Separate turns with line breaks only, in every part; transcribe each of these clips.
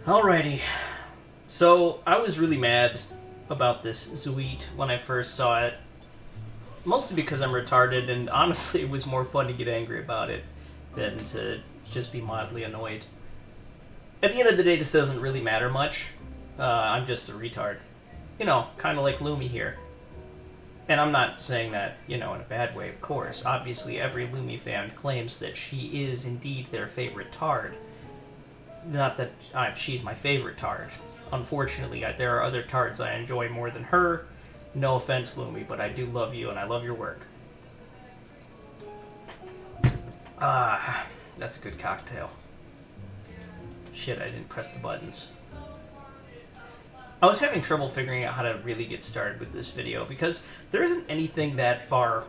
Alrighty. So, I was really mad about this Zweet when I first saw it. Mostly because I'm retarded, and honestly it was more fun to get angry about it than to just be mildly annoyed. At the end of the day, this doesn't really matter much. I'm just a retard. You know, kind of like Lumi here. And I'm not saying that, in a bad way, of course. Obviously, every Lumi fan claims that she is indeed their favorite tard. Not that she's my favorite tard. Unfortunately, there are other tards I enjoy more than her. No offense, Lumi, but I do love you and I love your work. That's a good cocktail. Shit, I didn't press the buttons. I was having trouble figuring out how to really get started with this video because there isn't anything that far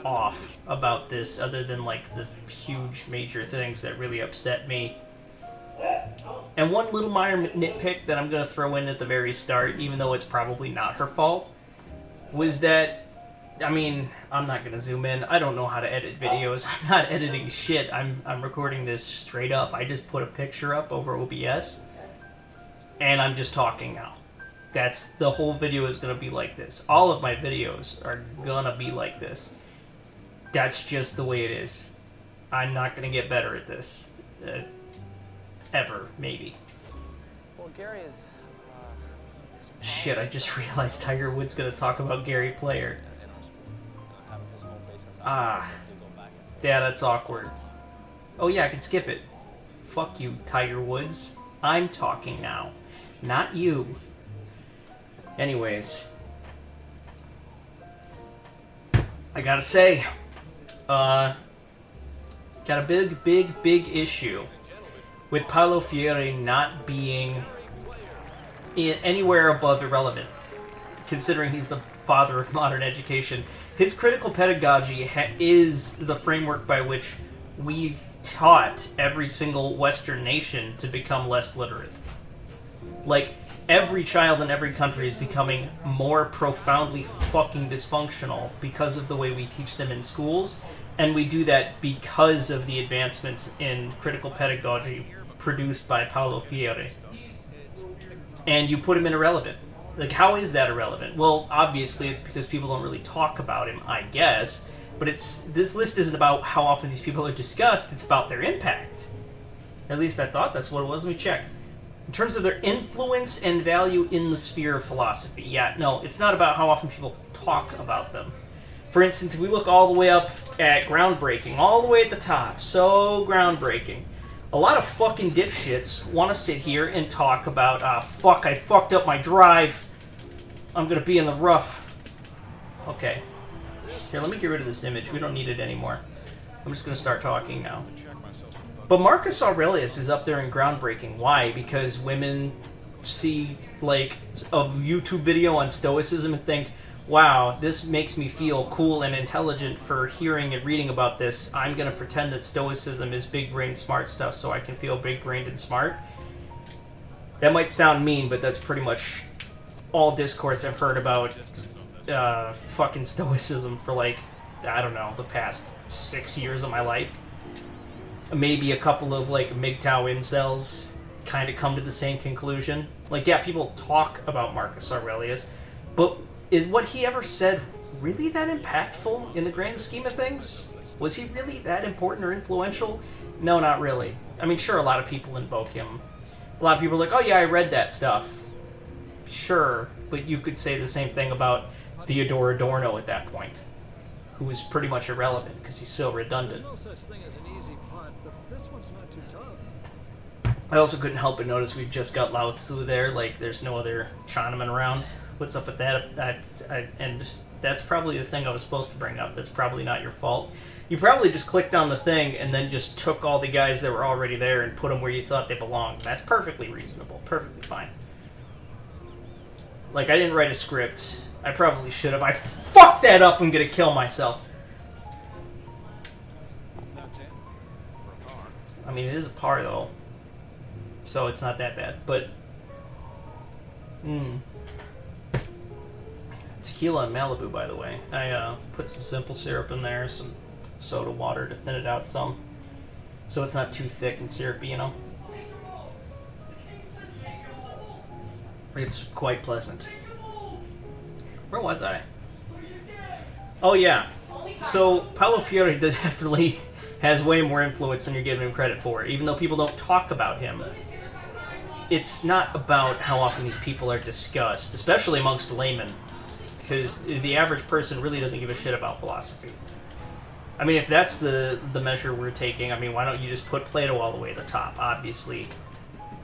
off about this other than like the huge major things that really upset me. And one little minor nitpick that I'm going to throw in at the very start, even though it's probably not her fault, was that, I'm not going to zoom in. I don't know how to edit videos. I'm not editing shit. I'm recording this straight up. I just put a picture up over OBS, and I'm just talking now. The whole video is going to be like this. All of my videos are going to be like this. That's just the way it is. I'm not going to get better at this. Ever, maybe.
Well, Gary is...
Shit, I just realized Tiger Woods gonna talk about Gary Player. Yeah, that's awkward. Oh yeah, I can skip it. Fuck you, Tiger Woods. I'm talking now. Not you. Anyways. I gotta say, got a big issue with Paulo Freire not being anywhere above irrelevant, considering he's the father of modern education. His critical pedagogy is the framework by which we've taught every single Western nation to become less literate. Like, every child in every country is becoming more profoundly fucking dysfunctional because of the way we teach them in schools, and we do that because of the advancements in critical pedagogy produced by Paulo Freire. And you put him in irrelevant. Like, how is that irrelevant? Well, obviously it's because people don't really talk about him, I guess. But this list isn't about how often these people are discussed, it's about their impact. At least I thought that's what it was. Let me check. In terms of their influence and value in the sphere of philosophy. Yeah, no, it's not about how often people talk about them. For instance, if we look all the way up at groundbreaking, all the way at the top, so groundbreaking. A lot of fucking dipshits want to sit here and talk about, fuck, I fucked up my drive. I'm gonna be in the rough. Okay. Here, let me get rid of this image. We don't need it anymore. I'm just gonna start talking now. But Marcus Aurelius is up there in groundbreaking. Why? Because women see, like, a YouTube video on Stoicism and think, wow, this makes me feel cool and intelligent for hearing and reading about this. I'm going to pretend that Stoicism is big-brain smart stuff so I can feel big-brained and smart. That might sound mean, but that's pretty much all discourse I've heard about fucking Stoicism for, like, I don't know, the past 6 years of my life. Maybe a couple of, like, MGTOW incels kind of come to the same conclusion. Like, yeah, people talk about Marcus Aurelius, but is what he ever said really that impactful in the grand scheme of things? Was he really that important or influential? No, not really. I mean, sure, a lot of people invoke him. A lot of people are like, oh yeah, I read that stuff. Sure, but you could say the same thing about Theodore Adorno at that point, who was pretty much irrelevant because he's so redundant. I also couldn't help but notice we've just got Lao Tzu there, like there's no other Chinaman around. What's up with that? And that's probably the thing I was supposed to bring up. That's probably not your fault. You probably just clicked on the thing and then just took all the guys that were already there and put them where you thought they belonged. That's perfectly reasonable. Perfectly fine. Like, I didn't write a script. I probably should have. I fucked that up. I'm gonna kill myself. I mean, it is a par, though. So it's not that bad. But... Tequila and Malibu, by the way. I put some simple syrup in there, some soda water to thin it out some. So it's not too thick and syrupy, you know? It's quite pleasant. Where was I? Oh yeah. So Paulo Freire definitely has way more influence than you're giving him credit for, even though people don't talk about him. It's not about how often these people are discussed, especially amongst laymen, because the average person really doesn't give a shit about philosophy. I mean, if that's the measure we're taking, I mean, why don't you just put Plato all the way to the top? Obviously,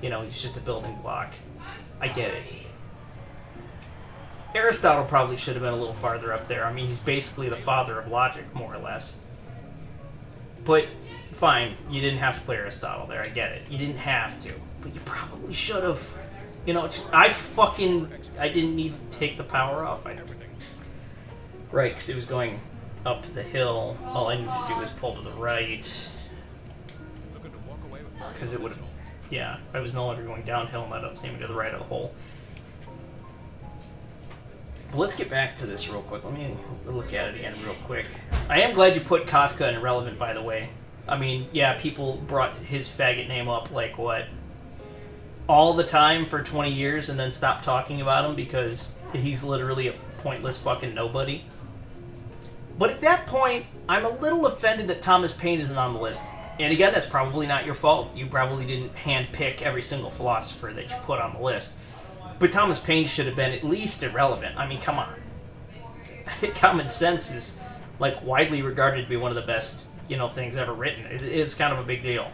you know, he's just a building block. I get it. Aristotle probably should have been a little farther up there. I mean, he's basically the father of logic, more or less. But, fine, you didn't have to put Aristotle there, I get it. You didn't have to. But you probably should have. You know, I didn't need to take the power off. Right, because it was going up the hill. All I needed to do was pull to the right. Because it would have... Yeah, I was no longer going downhill and ended up seeing me to the right of the hole. But let's get back to this real quick. Let me look at it again real quick. I am glad you put Kafka in Irrelevant, by the way. I mean, yeah, people brought his faggot name up, like, what, all the time for 20 years and then stopped talking about him because he's literally a pointless fucking nobody. But at that point, I'm a little offended that Thomas Paine isn't on the list. And again, that's probably not your fault. You probably didn't handpick every single philosopher that you put on the list. But Thomas Paine should have been at least irrelevant. I mean, come on. Common Sense is, like, widely regarded to be one of the best, you know, things ever written. It's kind of a big deal.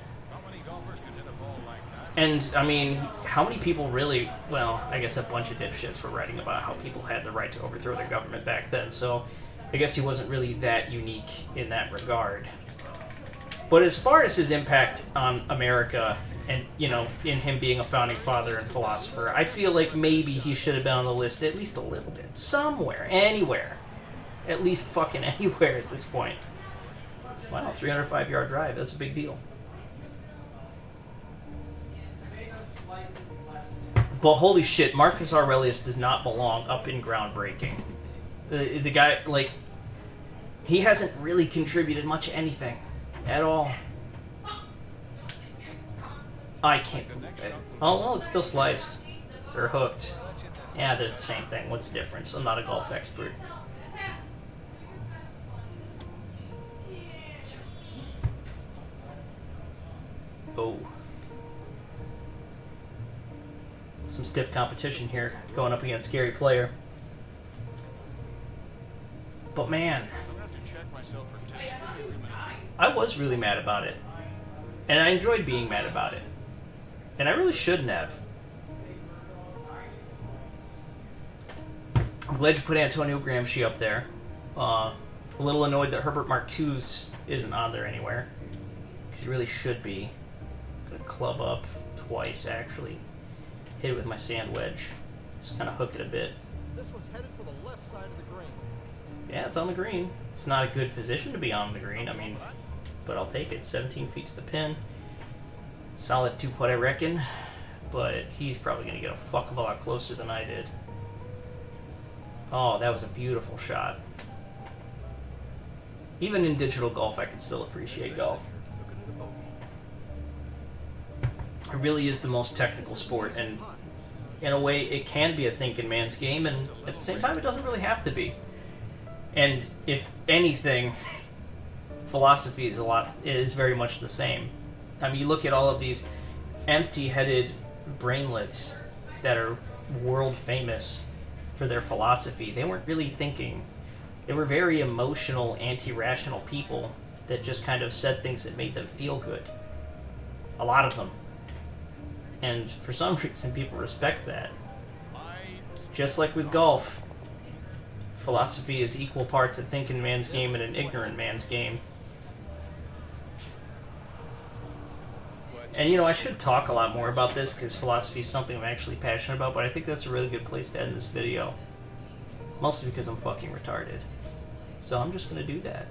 And, I mean, how many people really... Well, I guess a bunch of dipshits were writing about how people had the right to overthrow their government back then, so I guess he wasn't really that unique in that regard. But as far as his impact on America... and, you know, in him being a founding father and philosopher, I feel like maybe he should have been on the list at least a little bit. Somewhere. Anywhere. At least fucking anywhere at this point. Wow, 305-yard drive. That's a big deal. But holy shit, Marcus Aurelius does not belong up in Groundbreaking. The guy, like, he hasn't really contributed much anything. At all. I can't believe it. Oh, well, it's still sliced. Or hooked. Yeah, they're the same thing. What's the difference? I'm not a golf expert. Oh. Some stiff competition here, going up against Scary Player. But man, I was really mad about it. And I enjoyed being mad about it. And I really shouldn't have. I'm glad you put Antonio Gramsci up there. A little annoyed that Herbert Marcuse isn't on there anywhere. Because he really should be. Gonna club up twice, actually. Hit it with my sand wedge. Just kind of hook it a bit.
This one's headed for the left side of the green.
Yeah, it's on the green. It's not a good position to be on the green. I mean, but I'll take it. 17 feet to the pin. Solid 2-putt, I reckon. But he's probably going to get a fuck of a lot closer than I did. Oh, that was a beautiful shot. Even in digital golf, I can still appreciate golf. It really is the most technical sport, and in a way, it can be a thinking man's game, and at the same time, it doesn't really have to be. And if anything, philosophy is very much the same. I mean, you look at all of these empty-headed brainlets that are world famous for their philosophy. They weren't really thinking. They were very emotional, anti-rational people that just kind of said things that made them feel good. A lot of them. And for some reason, people respect that. Just like with golf, philosophy is equal parts a thinking man's game and an ignorant man's game. And, you know, I should talk a lot more about this because philosophy is something I'm actually passionate about, but I think that's a really good place to end this video. Mostly because I'm fucking retarded. So I'm just going to do that.